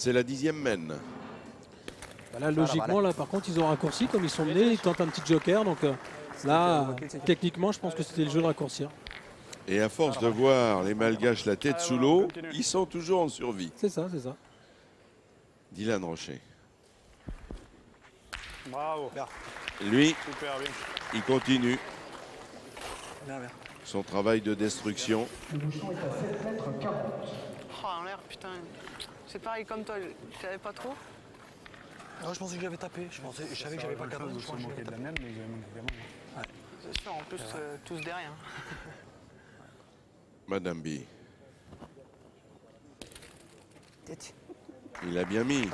C'est la 10e mène. Là, logiquement, là, par contre, ils ont raccourci. Comme ils sont menés, ils tentent un petit joker. Donc là, techniquement, je pense que c'était le jeu de raccourcir. Et à force de voir les Malgaches la tête sous l'eau, ils sont toujours en survie. C'est ça, c'est ça. Dylan Rocher. Bravo. Lui, Super bien. il continue Bien. son travail de destruction. Le bouchon est à 7 mètres 40. Oh, en l'air, putain. C'est pareil comme toi, je savais pas trop. Ah, je pensais que j'avais tapé. Je savais que j'avais pas le cadre. Je me suis moqué de la mienne, mais j'avais manqué vraiment. C'est sûr, en plus, tous derrière. Madame B. Il a bien mis.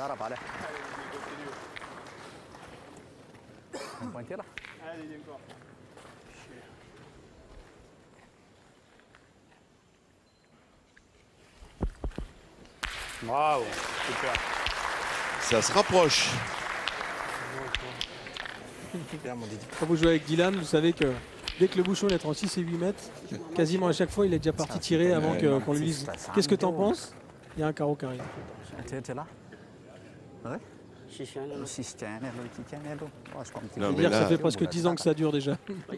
Bravo, super. Ça se rapproche. Quand vous jouez avec Dylan, vous savez que dès que le bouchon est entre 6 et 8 mètres, quasiment à chaque fois, il est déjà parti tirer avant qu'on lui dise « Qu'est-ce que t'en penses ?» Il y a un carreau qui arrive. T'es là? Ouais. Non, C'est-à-dire que ça fait presque 10 ans que ça dure déjà. Et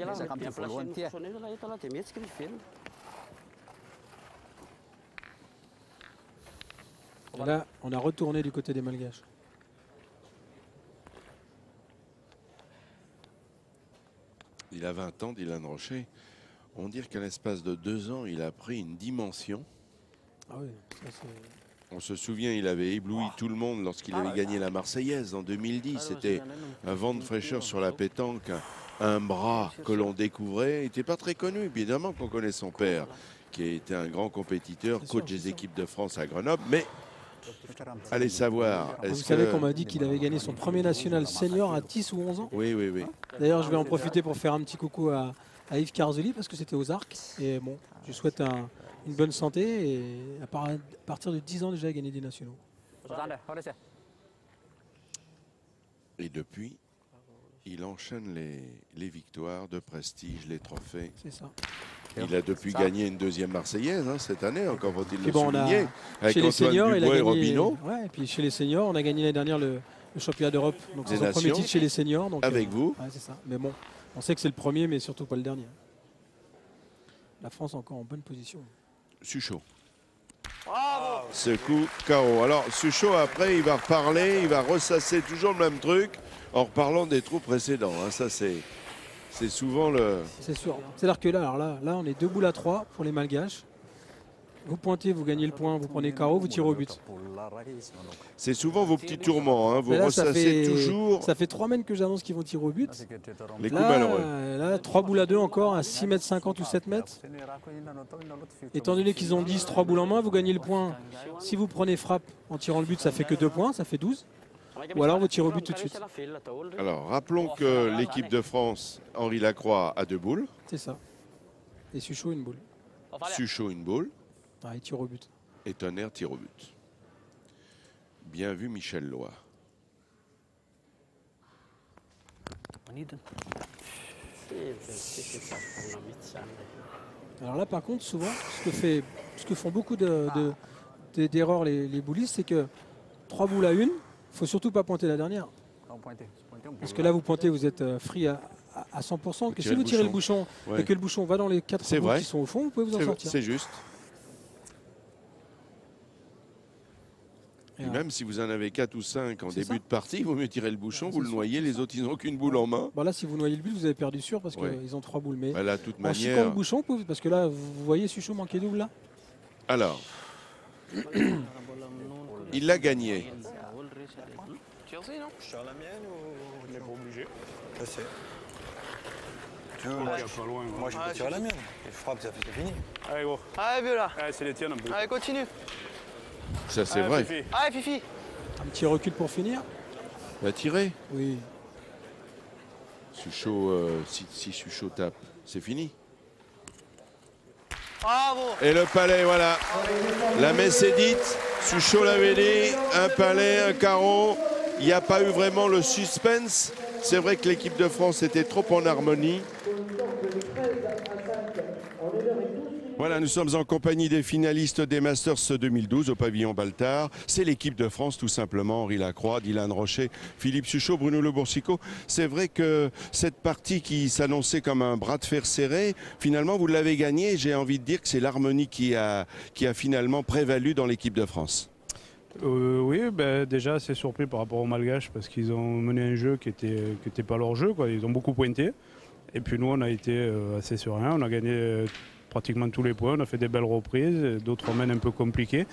là, on a retourné du côté des Malgaches. il a 20 ans, Dylan Rocher. On dirait qu'à l'espace de 2 ans, il a pris une dimension. Ah oui, ça c'est... On se souvient, il avait ébloui tout le monde lorsqu'il avait gagné la Marseillaise en 2010. C'était un vent de fraîcheur sur la pétanque, un bras que l'on découvrait. Il n'était pas très connu, évidemment qu'on connaît son père, qui était un grand compétiteur, coach des équipes de France à Grenoble. Mais allez savoir. Vous savez qu'on m'a dit qu'il avait gagné son premier national senior à 10 ou 11 ans. Oui, oui, oui. D'ailleurs, je vais en profiter pour faire un petit coucou à Yves Carzoli parce que c'était aux Arcs. Et bon, je lui souhaite une bonne santé et à partir de 10 ans déjà, il a gagné des nationaux. Et depuis, il enchaîne les victoires de prestige, les trophées. C'est ça. Il a depuis gagné une 2e Marseillaise cette année, encore faut-il le bon, souligner, avec chez les Antoine seniors, Dubois et Robineau. Ouais, et puis chez les seniors, on a gagné l'année dernière le championnat d'Europe. Donc c'est Des son premier nations. titre chez les seniors. Donc, Avec vous. Ouais, c'est ça. Mais bon, on sait que c'est le premier, mais surtout pas le dernier. La France encore en bonne position. Suchot. Bravo. Ce coup, KO. Alors, Suchot, après, il va reparler, il va ressasser toujours le même truc en reparlant des trous précédents. Hein. Ça, c'est souvent le... C'est sûr. C'est-à-dire que là, on est 2 boules à 3 pour les Malgaches. Vous pointez, vous gagnez le point, vous prenez KO, vous tirez au but. C'est souvent vos petits tourments. Hein. Vous Mais là, ressassez toujours ça fait 3 mènes que j'annonce qu'ils vont tirer au but. les coups malheureux. Là, 3 boules à 2 encore à 6 mètres 50 ou 7 mètres. Étant donné qu'ils ont 10, 3 boules en main, vous gagnez le point. Si vous prenez frappe en tirant le but, ça fait que 2 points, ça fait 12. Ou alors vous tirez au but tout de suite. Alors, rappelons que l'équipe de France, Henri Lacroix, a 2 boules. C'est ça. Et Suchot, une boule. Suchot, une boule. Ah, il tire au but. Et Tonnerre tire au but. Bien vu, Michel Loy. Alors là, par contre, souvent, ce que font beaucoup d'erreurs les boulistes, c'est que 3 boules à 1, il ne faut surtout pas pointer la dernière. Parce que là, vous pointez, vous êtes free à 100%. Que si vous tirez le bouchon et que le bouchon va dans les 4 boules qui sont au fond, vous pouvez vous en sortir. C'est juste. Et même si vous en avez 4 ou 5 en début de partie, il vaut mieux tirer le bouchon, vous le noyez, les autres ils n'ont qu'une boule en main. Bon, là, si vous noyez le but, vous avez perdu sûr parce qu'ils ont 3 boules. Mais là, toute en manière... chiquant le bouchon, parce que là, vous voyez Suchot manquer double là. Alors, il l'a gagné. Jersey, non? Je tire la mienne ou on n'est pas obligé? Je sais. Tu veux, moi, Moi, je peux tirer la mienne. Je frappe, c'est fini. Allez, gros. Allez, vieux là. Allez, c'est les tiennes un peu. Allez, continue. Ça, c'est vrai. Fifi. Allez, Fifi. Un petit recul pour finir. Va tirer. Oui. Suchot, si Suchot tape, c'est fini. Bravo. Et le palais, voilà. La messe est dite. Suchot l'avait dit. Un palais, un carreau. Il n'y a pas eu vraiment le suspense. C'est vrai que l'équipe de France était trop en harmonie. Voilà, nous sommes en compagnie des finalistes des Masters 2012 au pavillon Baltard. C'est l'équipe de France tout simplement, Henri Lacroix, Dylan Rocher, Philippe Suchot, Bruno Le Boursicot. C'est vrai que cette partie qui s'annonçait comme un bras de fer serré, finalement vous l'avez gagnée. J'ai envie de dire que c'est l'harmonie qui a finalement prévalu dans l'équipe de France. Oui, ben, déjà c'est surpris par rapport aux Malgaches parce qu'ils ont mené un jeu qui était pas leur jeu, quoi. Ils ont beaucoup pointé. Et puis nous on a été assez sereins, on a gagné pratiquement tous les points, on a fait des belles reprises, d'autres mènes un peu compliqués.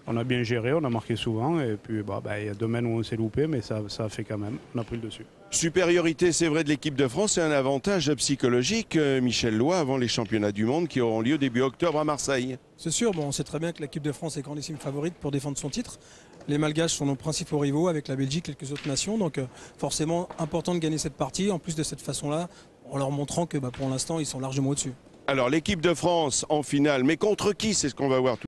On a bien géré, on a marqué souvent et puis il y a 2 mènes où on s'est loupé mais ça a fait quand même, on a pris le dessus. Supériorité, c'est vrai, de l'équipe de France et un avantage psychologique, Michel Lois, avant les championnats du monde qui auront lieu début octobre à Marseille. C'est sûr, on sait très bien que l'équipe de France est grandissime favorite pour défendre son titre. Les Malgaches sont nos principaux rivaux avec la Belgique et quelques autres nations, donc forcément important de gagner cette partie, en plus de cette façon-là, en leur montrant que pour l'instant ils sont largement au-dessus. Alors l'équipe de France en finale, mais contre qui? C'est ce qu'on va voir tout